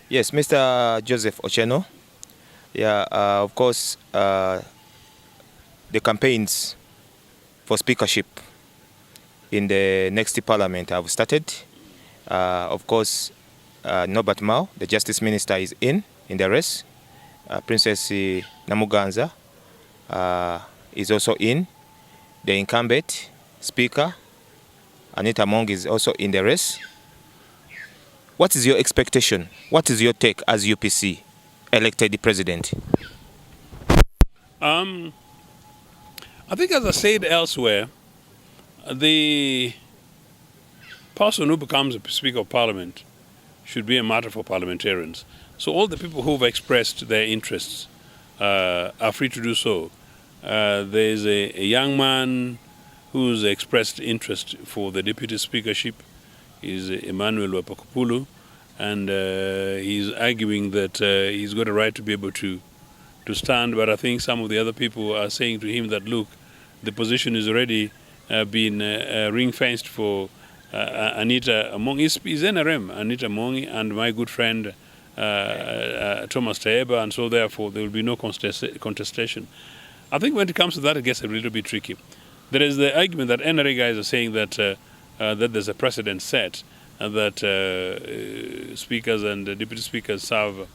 Yes, Mr. Joseph Ochieno. Yeah, of course, the campaigns for speakership in the next parliament have started. Of course, Norbert Mao, the Justice Minister, is in the race. Princess Namuganza is also in. The incumbent speaker, Anita Mong, is also in the race. What is your expectation? What is your take as UPC elected president? I think, as I said elsewhere, the person who becomes a Speaker of Parliament should be a matter for parliamentarians. So all the people who have expressed their interests are free to do so. There's a young man who's expressed interest for the deputy speakership. Is Emmanuel Wapakupulu, and he's arguing that he's got a right to be able to stand. But I think some of the other people are saying to him that, look, the position is already been ring-fenced for Anita Mong. Is NRM, Anita Mong, and my good friend Thomas Taeba, and so therefore there will be no contestation. I think when it comes to that, it gets a little bit tricky. There is the argument that NRA guys are saying that that there's a precedent set that speakers and deputy speakers serve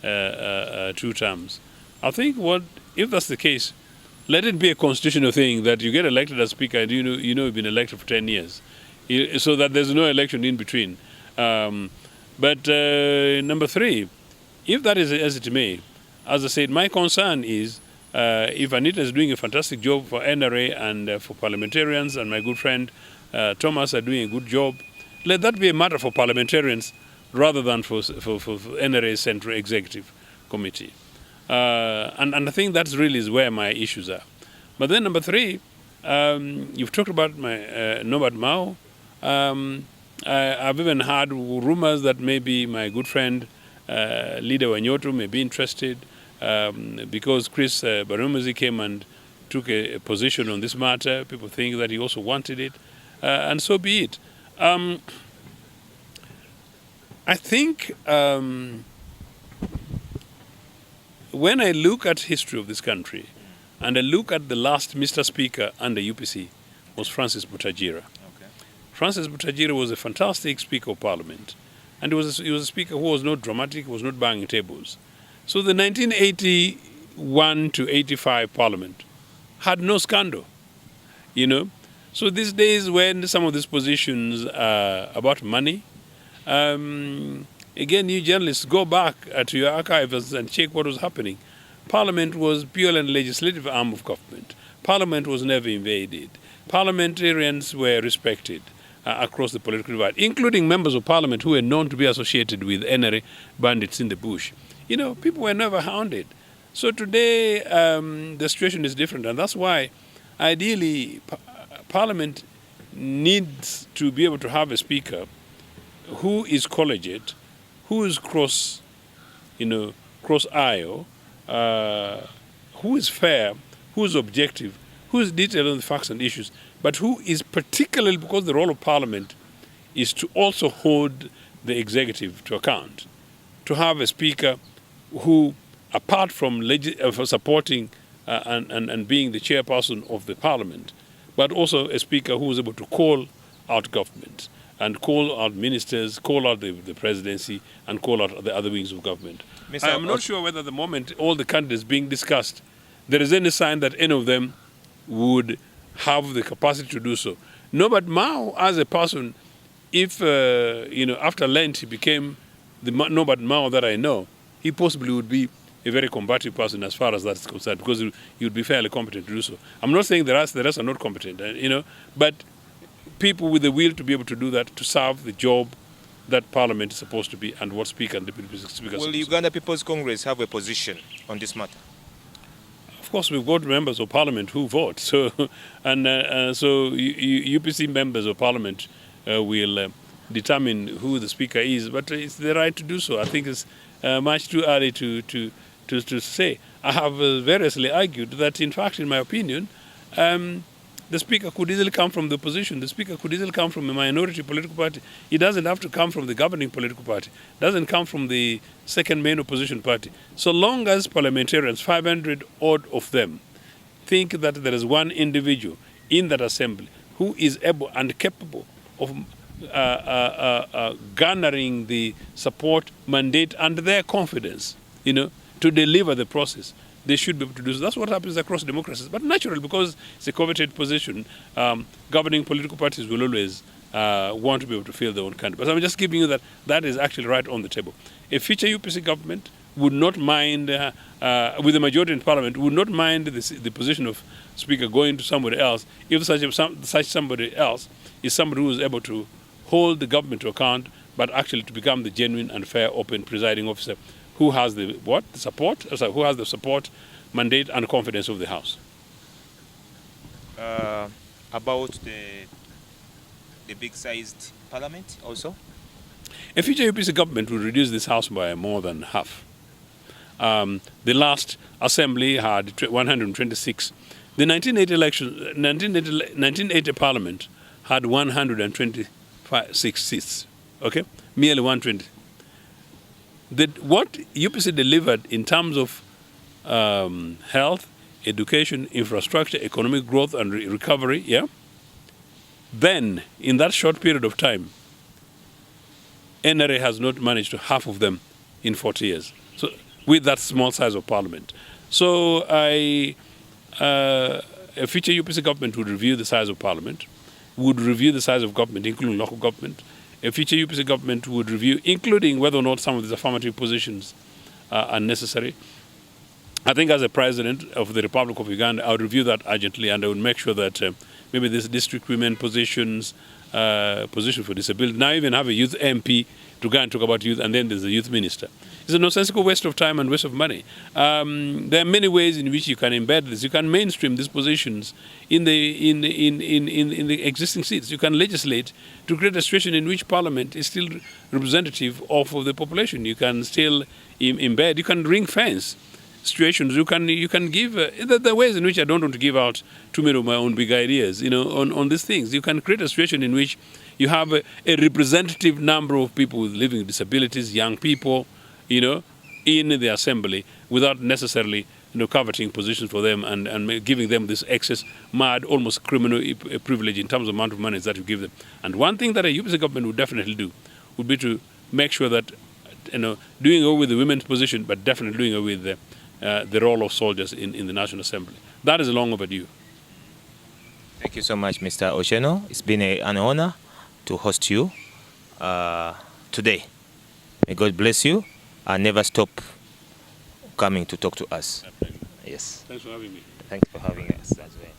2 terms. I think if that's the case, let it be a constitutional thing that you get elected as speaker and you've been elected for 10 years, so that there's no election in between. But number 3, if that is as it may, as I said, my concern is if Anita is doing a fantastic job for NRA and for parliamentarians, and my good friend Thomas are doing a good job, let that be a matter for parliamentarians rather than for NRA's Central Executive Committee. And I think that really is where my issues are. But then number 3, you've talked about my Norbert Mao. I've even heard rumors that maybe my good friend Leader Wanyoto may be interested because Chris Barumuzi came and took a position on this matter. People think that he also wanted it, and so be it. I think when I look at history of this country, and I look at the last Mr. Speaker under UPC, was Francis Butagira. Okay. Francis Butagira was a fantastic Speaker of Parliament, and he was a speaker who was not dramatic, was not banging tables. So the 1981 to 85 Parliament had no scandal, So these days when some of these positions are about money, again, you journalists, go back to your archives and check what was happening. Parliament was purely a legislative arm of government. Parliament was never invaded. Parliamentarians were respected across the political divide, including members of Parliament who were known to be associated with NRA bandits in the bush. People were never hounded. So today, the situation is different, and that's why, ideally, Parliament needs to be able to have a speaker who is collegiate, who is cross-aisle, who is fair, who is objective, who is detailed on the facts and issues, but who is particularly, because the role of Parliament is to also hold the executive to account, to have a speaker who, apart from supporting and being the chairperson of the Parliament, but also a speaker who is able to call out government and call out ministers, call out the presidency, and call out the other wings of government. I'm not sure whether at the moment all the candidates being discussed, there is any sign that any of them would have the capacity to do so. No, but Mao, as a person, if, after Lent he became the Norbert Mao that I know, he possibly would be a very combative person as far as that is concerned, because he would be fairly competent to do so. I'm not saying the rest are not competent, but people with the will to be able to do that, to serve the job that Parliament is supposed to be, and what Speaker and Deputy Speaker. Will Uganda People's Congress have a position on this matter? Of course, we've got members of Parliament who vote. So, so UPC members of Parliament will determine who the Speaker is, but it's their right to do so. I think it's much too early to say. I have variously argued that, in fact, in my opinion, The Speaker could easily come from the opposition. The Speaker could easily come from a minority political party. It doesn't have to come from the governing political party. It doesn't come from the second main opposition party. So long as parliamentarians, 500 odd of them, think that there is one individual in that assembly who is able and capable of garnering the support, mandate, and their confidence, to deliver the process, they should be able to do so. That's what happens across democracies. But naturally, because it's a coveted position, governing political parties will always want to be able to fill their own candidate. But I'm just giving you that is actually right on the table. A future UPC government would not mind, with the majority in parliament, would not mind the position of Speaker going to somebody else if such somebody else is somebody who is able to hold the government to account, but actually to become the genuine and fair, open presiding officer who has the support, mandate, and confidence of the House. About the big-sized parliament also? A future UPC government will reduce this House by more than half. The last assembly had 126. The 1980 parliament had 126 seats, okay? Merely 120. What UPC delivered in terms of health, education, infrastructure, economic growth, and recovery, then in that short period of time, NRA has not managed to half of them in 40 years. So with that small size of parliament. So a future UPC government would review the size of parliament, would review the size of government, including local government. A future UPC government would review, including whether or not some of these affirmative positions are necessary. I think as a president of the Republic of Uganda, I would review that urgently, and I would make sure that maybe this district women positions, position for disability, now even have a youth MP to go and talk about youth, and then there's a youth minister. It's a nonsensical waste of time and waste of money. There are many ways in which you can embed this. You can mainstream these positions in the existing seats. You can legislate to create a situation in which Parliament is still representative of the population. You can still embed. You can ring fence situations. You can give. There are ways in which I don't want to give out too many of my own big ideas. On these things. You can create a situation in which you have a representative number of people with living disabilities, young people, in the assembly, without necessarily coveting positions for them and giving them this excess, mad, almost criminal privilege in terms of amount of money that you give them. And one thing that a UPC government would definitely do would be to make sure that doing away with the women's position, but definitely doing away with the role of soldiers in the National Assembly. That is long overdue. Thank you so much, Mr. Ochieno. It's been an honor to host you today. May God bless you and never stop coming to talk to us. Absolutely. Yes. Thanks for having me. Thanks for having us as well.